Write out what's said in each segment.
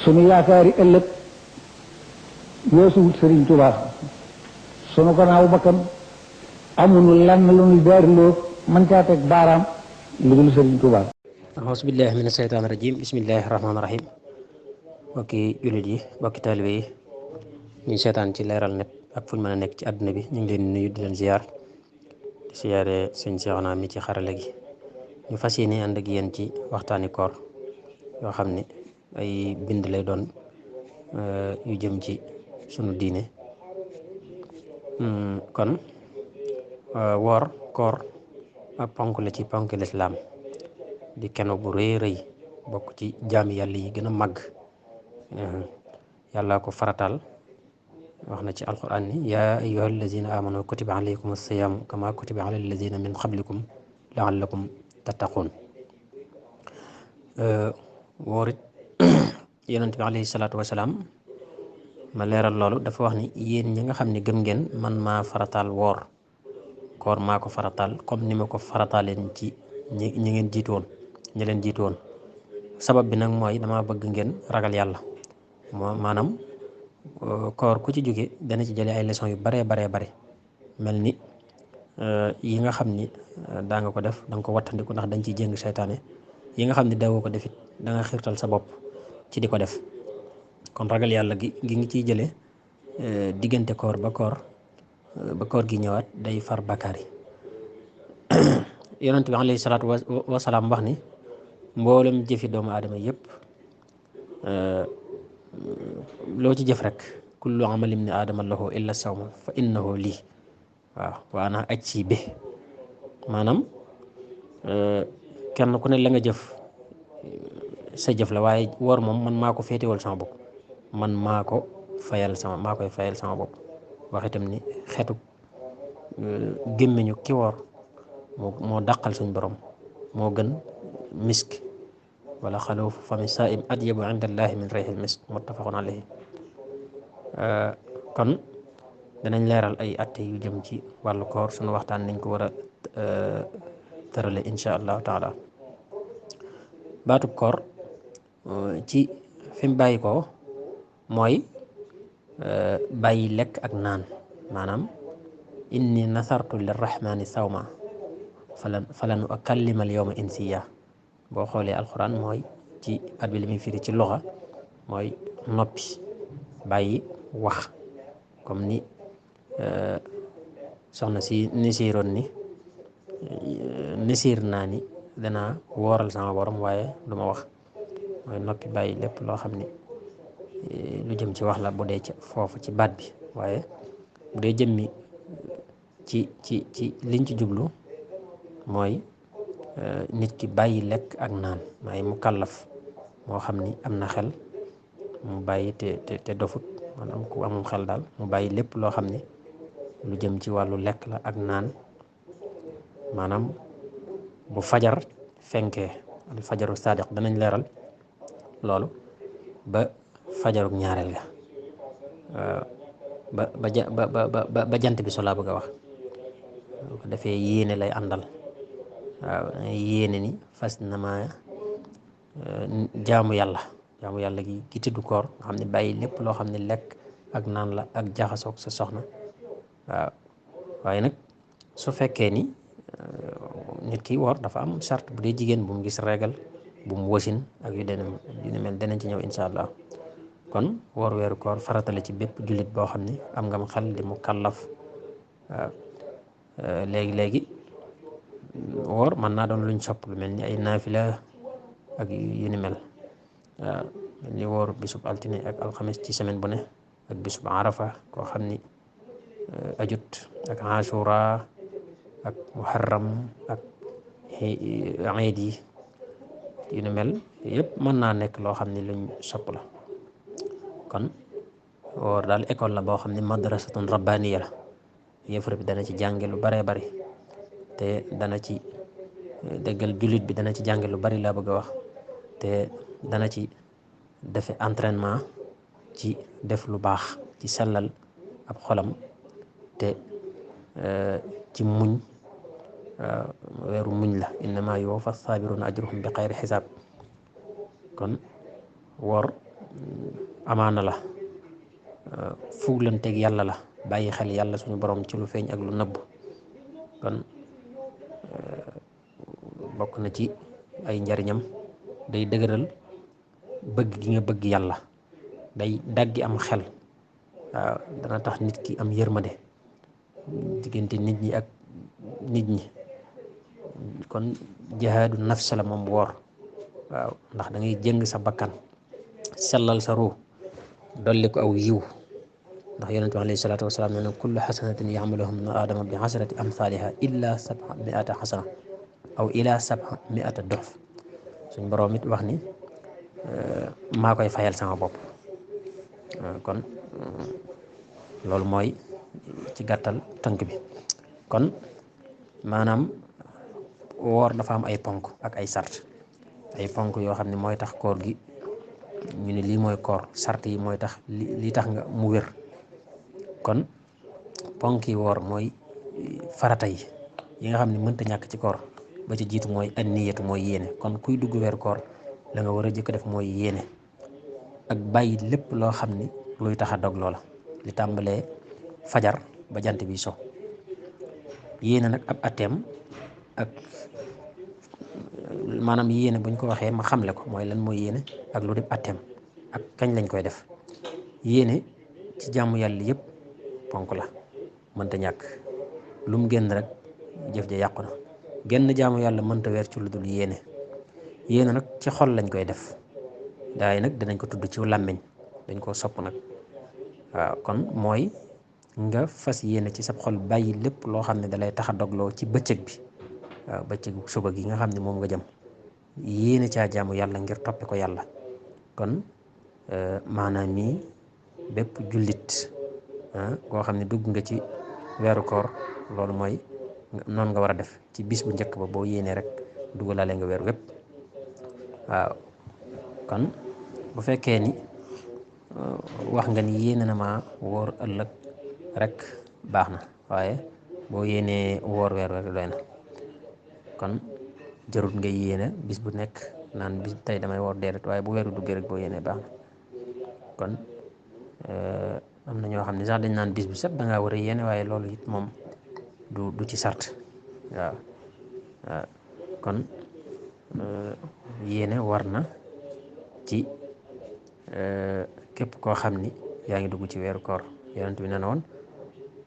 sunu yaakaari ëllëg weesuwut Sëriñ Tuubaa sunu gannaaw bakkan amuñu lenn lu ñu daariloo mën caa teg baaraam lu dul Sëriñ Tuubaa. auzu billahi mina shaytaani rajim bismillahi rahmaani rahim mbokki jullit yi mbokki taalibe yi ñuy seetaan ci leeral net ak fuñ mën a nekk ci àdduna bi ñu ngi leen nuyu di leen ziar di siyaare sëñ Seexuna mi ci xarale gi ñu fas yéene ànd ak yéen ci waxtaani koor yoo xam ne ay bind lay doon yu jëm ci sunu diine kon woor koor ak ponk la ci ponk lislaam di keno bu rëy rëy bokk ci jaami yàlla yi gën a màgg yàlla ko faratal wax na ci alquran ni yaa ayyuha allazina amanu kutiba alaykum as-siyam kama kutiba ala allazina min qablikum laallakum tattaqun woorit yonent bi alayhi salaatu wasalaam ma leeral loolu dafa wax ni yéen ñi nga xam ne gëm ngeen man maa farataal woor koor maa ko farataal comme ni ma ko farataaleen ci ñi ngeen jiitu woon ñi leen jiitu woon sabab bi nag mooy dama bëgg ngeen ragal yàlla maanaam koor ku ci jóge dana ci jëlee ay leçons yu baree bare mel ni yi nga xam ni daa nga ko def da nga ko wattandiku ndax dañ ciy jéng seytaane yi nga xam ni dawoo ko defit da nga xiirtal sa bopp ci di ko def kon ragal yàlla gi ngi ciy jëlee diggante koor ba koor gi ñëwaat day far bakkaar yi yonent bi alayhi salaatu wasalaam wax ni mboolem jëfi doomu aadama yëpp loo ci jëf rek kullu amali ibni aadama lahu illa sawma fa innahu lii waaw wa ana ajzi bi maanaam kenn ku ne la nga jëf sa jëf la waaye woor moom man maa ko féetewal sama bopp man maa koy fayal sama bopp wax itam ni xetu gémmiñu ki woor moo dàqal suñ borom moo gën misk wala xaluufu fami saa'im atyabu inda allahi min rayhil misk muttafaqun alayhi kon danañ leeral ay atte yu jëm ci wàllu koor suñu waxtaan nañ ko war a tërale insha allahu taala baatub koor ci fi mu bàyyi ko mooy bàyyi lekk ak naan maanaam inni nasartu lirrahmani sawma falan ukallima al yawma insiya boo xoolee alxuraan mooy ci at bi li muy firi ci loxa mooy noppi bàyyi wax comme ni soxna si nisiiroon ni nisiir naa ni danaa wooral sama borom waaye du ma wax mooy noppi bàyyi lépp loo xam ni lu jëm ci wax la bu dee ci foofu ci baat bi waaye bu dee jëmmi ci liñ ci jublu mooy nit ki bàyyi lekk ak naan maay mu kàllaf moo xam ni am na xel mu bàyyi te dofut maanaam ku amum xel daal mu bàyyi lépp loo xam ni lu jëm ci wàllu lekk la ak naan maanaam bu fajar fenkee al fajaru sadiq danañ leeral loolu ba fajaruk ñaareel ga ba jant bi so laa bëgg a wax ko defee yéene lay àndal waaw yéene ni fas na ma jaamu yàlla gi tuddu koor nga xam ne bàyyi lépp loo xam ne lekk ak naan la ak jaxasoog sa soxna waaw waaye nag su fekkee ni nit ki woor dafa am charte bu dee jigéen bu mu gis régal bu mu wasin ak yu ne mel danañ ci ñëw insha allah kon woor weeru koor faratale ci bépp jullit boo xam ne am nga xel di mu kàllaf waaw léegi woor mën naa doon luñ sopp lu mel ni ay naafila ak yu ni mel waaw mel ni woor bisub altine ak alxames ci semaine bu ne ak bisub arafa koo xam ni ajut ak ashura ak muharram ak iid yi yu ni mel yëpp mën naa nekk loo xam ni luñ sopp la kon woor daal école la boo xam ni madrasatun rabbaniya la yëfër bi dana ci jànge lu baree bari te dana ci déggal jullit bi dana ci jànge lu bari laa bëgg a wax te dana ci defe entraînement ci def lu baax ci sellal ab xolam te ci muñ weeru muñ la innama yuwaffa saabiruna ajruhum bi xayri xisaab kon woor amaana la fuglanteeg yàlla la bàyyi xel yàlla suñu borom ci lu feeñ ak lu nëbb kon bokk na ci ay njariñam day dëgëral bëgg gi nga bëgg yàlla, day daggi am xel, waaw dana tax nit ki am yërmande diggante nit ñi ak nit ñi. kon jihaadu nafs la moom woor, waaw ndax da ngay jëng sa bakkan sellal sa ruu dolli ko aw yiw, ndax yonent bi alayhi salaatu wasalaam nee na kullu xasanatin yaxmaluha ibnu aadama bi xasrati amthaliha illa 700 xasana aw ila 700 dof. suñ boroom it wax ni maa koy fayal sama bopp. kon loolu mooy ci gàttal tënk bi. kon maanaam woor dafa am ay ponk ak ay sart, ay ponk yoo xam ne mooy tax koor gi ñu ne lii mooy koor, sart yi mooy tax li tax nga mu wér. kon ponk yi woor mooy farata yi nga xam ne mënta ñàkk ci koor. ba ci jiitu mooy anniyatu mooy yéene. kon kuy dugg weer koor la nga war a jëkk def mooy yéene ak bàyyi lépp loo xam ni luy tax a dog loola, li tàmbalee fajar ba jant bi so. yéene nag ab atteem ak maanaam yéene buñ ko waxee ma xamle ko mooy lan mooy yéene ak lu def atteem ak kañ lañ koy def. yéene ci jàmm yàlla yëpp ponk la, mënta ñàkk, lu mu génn rek jëf ja yàqu na. genn jaamu yàlla mënta weer ci lu dul yéene. yéene nag ci xol lañ koy def, daay nag dinañ ko tudd ci làmmiñ, dañ koo sopp nag. waaw kon mooy nga fas yéene ci sa xol bàyyi lépp loo xam ne dalay tax a dogloo ci bëccëg bi, waaw bëccëgu suba gi nga xam ne moom nga jëm, yéene caa jaamu yàlla ngir toppe ko yàlla. kon maanaam nii bépp jullit koo xam ne dugg nga ci weeru koor, loolu mooy noonu nga war a def ci bis bu njëkk ba boo yéenee rek dugalaale nga weer wépp. waaw kon bu fekkee ni wax nga ni yéene na ma woor ëllëg rek baax na, waaye boo yéenee woor weer rek doy na. kon jarut nga yéene bis bu nekk naan bis tey damay woor déedéet, waaye bu weeru duggee rek boo yéenee baax na. kon am na ñoo xam ne sax dañ naan bis bu set da ngaa war a yéene, waaye loolu it moom du ci sart. waaw kon yéene war na ci képp koo xam ni yaa ngi dugg ci weeru koor. yonent bi nee na woon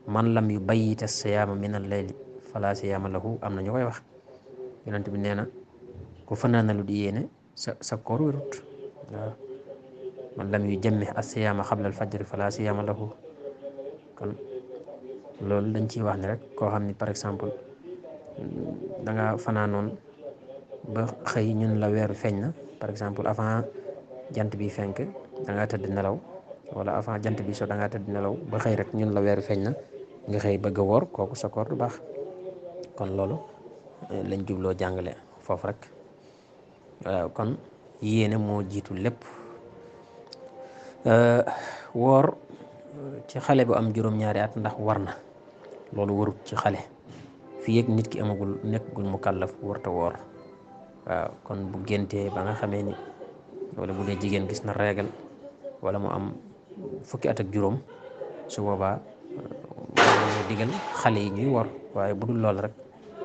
man lam yu bayyita siyaama min al-layli fala siyaama lahu. am na ñu koy wax, yonent bi nee na ku fanaanalu di yéene sa koor wérut. waaw man lam yu jammi as-siyaama qabla al-fajri fala siyaama lahu. kon loolu dañ ciy wax ne rek koo xam ni par exemple da nga fanaanoon ba xëy ñun la weeru feeñ na, par exemple avant jant bi fenk da ngaa tëdd nelaw, wala avant jant bi so da ngaa tëdd nelaw ba xëy rek ñun la weeru feeñ na nga xëy bëgg a woor, kooku sa koor du baax. kon loolu lañ jubloo jàngale foofu rek. waaw kon yéene moo jiitu lépp. woor ci xale bu am juróom-ñaari at ndax war na, loolu warut ci xale fii ak nit ki amagul nekkagul mukallaf warta woor. waaw kon bu géntee ba nga xamee ni, wala bu dee jigéen gis na régal wala mu am fukki at ak juróom, su boobaa ñu digal xale yi ñuy woor, waaye bu dul lool rek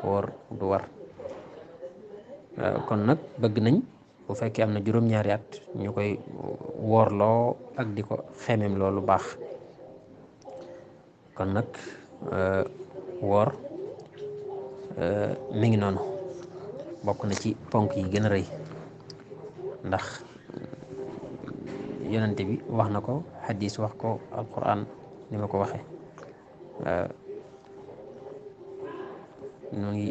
woor du war. waaw kon nag bëgg nañ bu fekkee am na juróom-ñaari at ñu koy woorloo ak di ko xemeem loolu baax. kon nag woor mi ngi noonu, bokk na ci ponk yi gën a rëy, ndax yonente bi wax na ko, xadis wax ko, alquran ni ma ko waxee. ñu ngi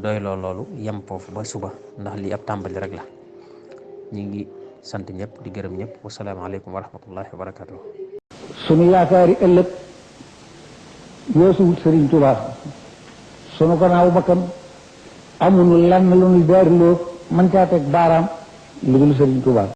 doyloo loolu yem foofu ba suba, ndax lii ab tàmbali rek la. ñu ngi sant ñëpp di gërëm ñëpp. wasalaamaaleykum wa rahmatullahi wa barakatuh. sunu yaakaari ëllëg weesuwut Sëriñ Tuubaa, sunu gannaaw bakkan amuñu lenn lu ñu daariloo mën caa teg baaraam lu dul Sëriñ Tuubaa.